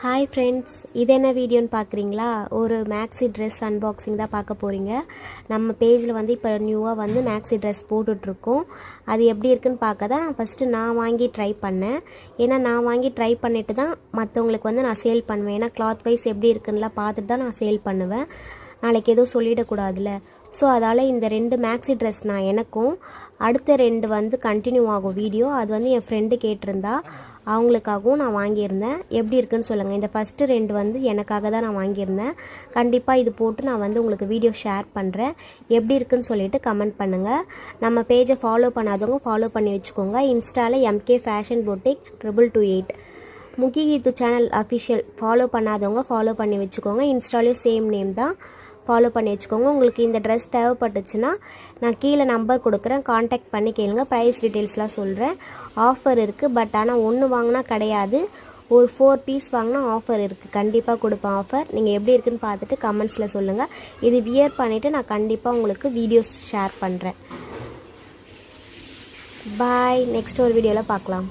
Hi friends, இது என்ன வீடியோன்னு பார்க்குறீங்களா? ஒரு மேக்ஸி ட்ரெஸ் அன்பாக்சிங் தான் பார்க்க போகிறீங்க. நம்ம பேஜில் வந்து இப்போ நியூவாக வந்து மேக்ஸி ட்ரெஸ் போட்டுட்ருக்கோம். அது எப்படி இருக்குன்னு பார்க்க தான் நான் வாங்கி ட்ரை பண்ணேன். ஏன்னா நான் வாங்கி ட்ரை பண்ணிவிட்டு தான் மற்றவங்களுக்கு வந்து நான் சேல் பண்ணுவேன். ஏன்னா கிளாத் வைஸ் எப்படி இருக்குன்னுலாம் பார்த்துட்டு தான் நான் சேல் பண்ணுவேன். நாளைக்கு எதுவும் சொல்லிடக்கூடாதுல்ல. ஸோ அதால் இந்த 2 மேக்ஸி ட்ரெஸ் நான் எனக்கும், அடுத்த 2 வந்து கண்டினியூ ஆகும் வீடியோ. அது வந்து என் ஃப்ரெண்டு கேட்டிருந்தா, அவங்களுக்காகவும் நான் வாங்கியிருந்தேன். எப்படி இருக்குன்னு சொல்லுங்கள். இந்த ஃபஸ்ட்டு 2 வந்து எனக்காக தான் நான் வாங்கியிருந்தேன். கண்டிப்பாக இது போட்டு நான் வந்து உங்களுக்கு வீடியோ ஷேர் பண்ணுறேன். எப்படி இருக்குன்னு சொல்லிவிட்டு கமெண்ட் பண்ணுங்கள். நம்ம பேஜை ஃபாலோ பண்ணாதவங்க ஃபாலோ பண்ணி வச்சுக்கோங்க. இன்ஸ்டாவில் MK Fashion Boutique 2228 முக்கி கீத்து சேனல் அஃபிஷியல் ஃபாலோ பண்ணாதவங்க ஃபாலோ பண்ணி வச்சுக்கோங்க. இன்ஸ்டாலேயும் சேம் நேம் தான், ஃபாலோ பண்ணி வச்சுக்கோங்க. உங்களுக்கு இந்த ட்ரெஸ் தேவைப்பட்டுச்சுன்னா நான் கீழே நம்பர் கொடுக்குறேன், காண்டாக்ட் பண்ணி கேளுங்க. ப்ரைஸ் டீட்டெயில்ஸ்லாம் சொல்கிறேன். ஆஃபர் இருக்குது, பட் ஆனால் 1 வாங்கினா கிடையாது, ஒரு 4 பீஸ் வாங்கினா ஆஃபர் இருக்குது. கண்டிப்பாக கொடுப்பேன் ஆஃபர். நீங்கள் எப்படி இருக்குன்னு பார்த்துட்டு கமெண்ட்ஸில் சொல்லுங்கள். இது வியர் பண்ணிவிட்டு நான் கண்டிப்பாக உங்களுக்கு வீடியோஸ் ஷேர் பண்ணுறேன். பாய். நெக்ஸ்ட் ஒரு வீடியோவில் பார்க்கலாம்.